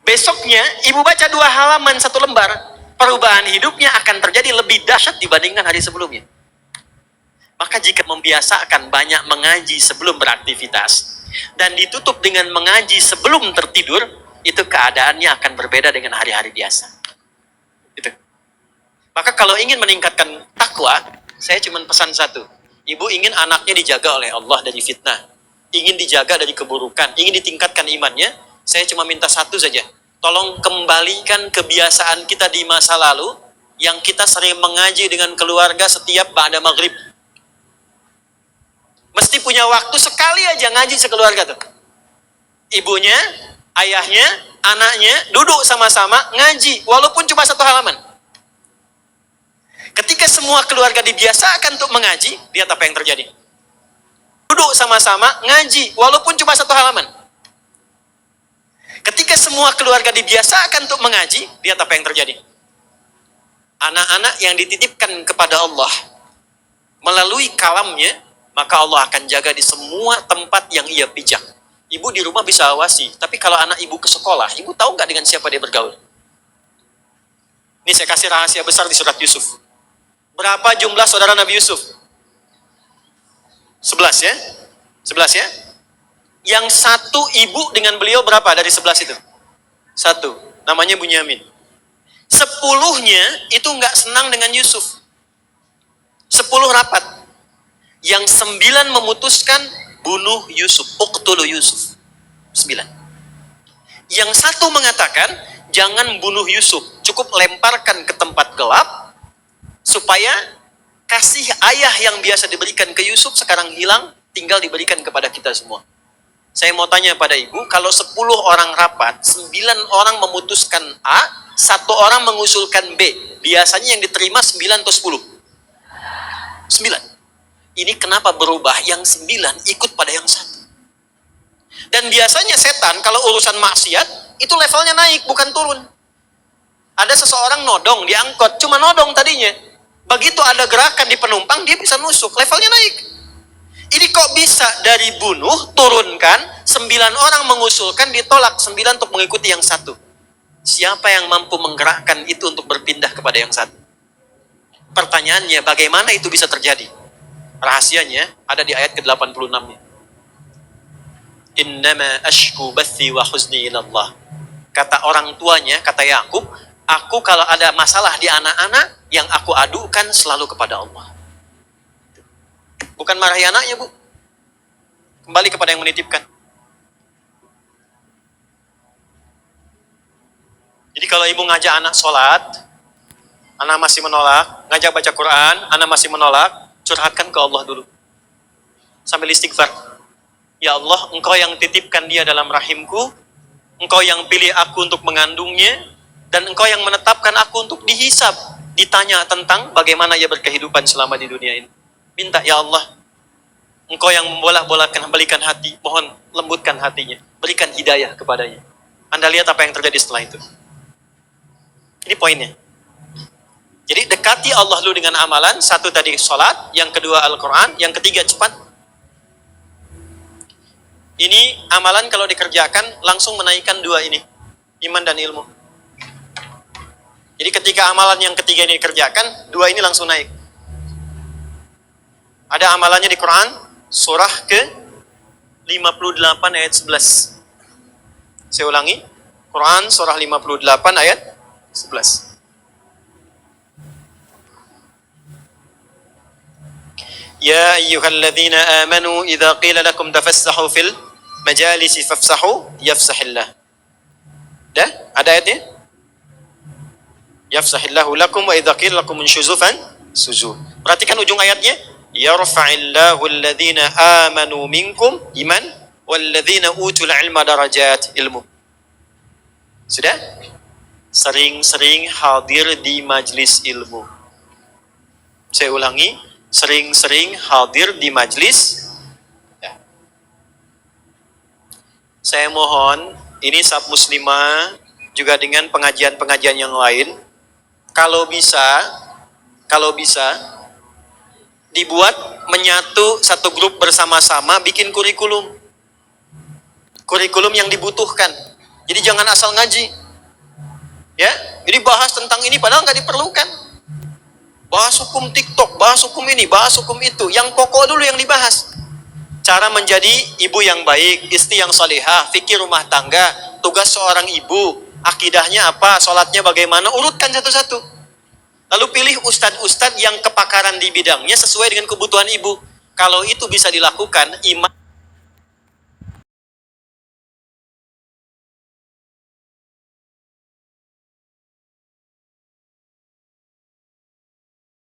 Besoknya ibu baca 2 halaman 1 lembar, perubahan hidupnya akan terjadi lebih dahsyat dibandingkan hari sebelumnya. Maka jika membiasakan banyak mengaji sebelum beraktivitas dan ditutup dengan mengaji sebelum tertidur, itu keadaannya akan berbeda dengan hari-hari biasa. Itu. Maka kalau ingin meningkatkan takwa, saya cuma pesan satu. Ibu ingin anaknya dijaga oleh Allah dari fitnah, ingin dijaga dari keburukan, ingin ditingkatkan imannya, saya cuma minta satu saja. Tolong kembalikan kebiasaan kita di masa lalu yang kita sering mengaji dengan keluarga setiap ba'da maghrib. Mesti punya waktu sekali aja ngaji sekeluarga tuh. Ibunya, ayahnya, anaknya duduk sama-sama ngaji walaupun cuma 1 halaman. Ketika semua keluarga dibiasakan untuk mengaji, lihat apa yang terjadi. Duduk sama-sama ngaji walaupun cuma 1 halaman. Ketika semua keluarga dibiasakan untuk mengaji, lihat apa yang terjadi. Anak-anak yang dititipkan kepada Allah melalui kalamnya, maka Allah akan jaga di semua tempat yang ia pijak. Ibu di rumah bisa awasi, tapi kalau anak ibu ke sekolah, ibu tahu nggak dengan siapa dia bergaul? Ini saya kasih rahasia besar di surat Yusuf. Berapa jumlah saudara Nabi Yusuf? 11 ya? 11 ya? Yang 1 ibu dengan beliau berapa dari 11 itu? 1, namanya Bunyamin. 10-nya itu nggak senang dengan Yusuf. 10 rapat. Yang 9 memutuskan bunuh Yusuf, uqtulu Yusuf. 9. Yang 1 mengatakan jangan bunuh Yusuf, cukup lemparkan ke tempat gelap supaya kasih ayah yang biasa diberikan ke Yusuf sekarang hilang, tinggal diberikan kepada kita semua. Saya mau tanya pada ibu, kalau 10 orang rapat, 9 orang memutuskan A, 1 orang mengusulkan B, biasanya yang diterima 9 atau 10? 9. Ini kenapa berubah? Yang 9 ikut pada yang 1. Dan biasanya setan kalau urusan maksiat, itu levelnya naik, bukan turun. Ada seseorang nodong di angkot, cuma nodong tadinya. Begitu ada gerakan di penumpang, dia bisa nusuk, levelnya naik. Ini kok bisa dari bunuh, turunkan, 9 orang mengusulkan, ditolak 9 untuk mengikuti yang 1. Siapa yang mampu menggerakkan itu untuk berpindah kepada yang 1? Pertanyaannya, bagaimana itu bisa terjadi? Rahasianya ada di ayat ke-86-nya. Innama ashku bathi wa huzni ilallah. Kata orang tuanya, kata Yakub, aku kalau ada masalah di anak-anak, yang aku adukan selalu kepada Allah. Bukan marahi anaknya, Bu. Kembali kepada yang menitipkan. Jadi kalau ibu ngajak anak sholat, anak masih menolak, ngajak baca Quran, anak masih menolak, curhatkan ke Allah dulu. Sambil istighfar. Ya Allah, Engkau yang titipkan dia dalam rahimku, Engkau yang pilih aku untuk mengandungnya, dan Engkau yang menetapkan aku untuk dihisab, ditanya tentang bagaimana ia berkehidupan selama di dunia ini. Minta, ya Allah, Engkau yang membolak-bolakan, balikan hati, mohon lembutkan hatinya, berikan hidayah kepadanya. Anda lihat apa yang terjadi setelah itu. Ini poinnya. Jadi dekati Allah dulu dengan amalan. 1 tadi sholat, yang kedua Al-Quran, yang ketiga cepat. Ini amalan kalau dikerjakan langsung menaikkan 2 ini, iman dan ilmu. Jadi ketika amalan yang ketiga ini dikerjakan, 2 ini langsung naik. Ada amalannya di Quran, surah ke-58 ayat 11. Saya ulangi, Quran surah 58 ayat 11. Ya ayyuhalladzina amanu idza qila lakum tafassahu fil majalisi fafsahu yafsahillah. Dah? Ada ayatnya? Yafsahillahu lakum wa idza qila lakum unshuzu suzu. Perhatikan ujung ayatnya. Yarfa'illahu alladhina amanu minkum iman walladhina utul ilma darajat ilmu. Sudah? Sering-sering hadir di majlis ilmu. Saya ulangi, sering-sering hadir di majlis. Ya. Saya mohon, ini sab muslimah juga dengan pengajian-pengajian yang lain, kalau bisa dibuat menyatu satu grup bersama-sama, bikin kurikulum yang dibutuhkan. Jadi jangan asal ngaji. Ya, jadi bahas tentang ini padahal nggak diperlukan. Bahas hukum TikTok, bahas hukum ini, bahas hukum itu. Yang pokok dulu yang dibahas. Cara menjadi ibu yang baik, istri yang salihah, fikih rumah tangga, tugas seorang ibu, akidahnya apa, sholatnya bagaimana, urutkan satu-satu. Lalu pilih ustadz-ustadz yang kepakaran di bidangnya sesuai dengan kebutuhan ibu. Kalau itu bisa dilakukan, iman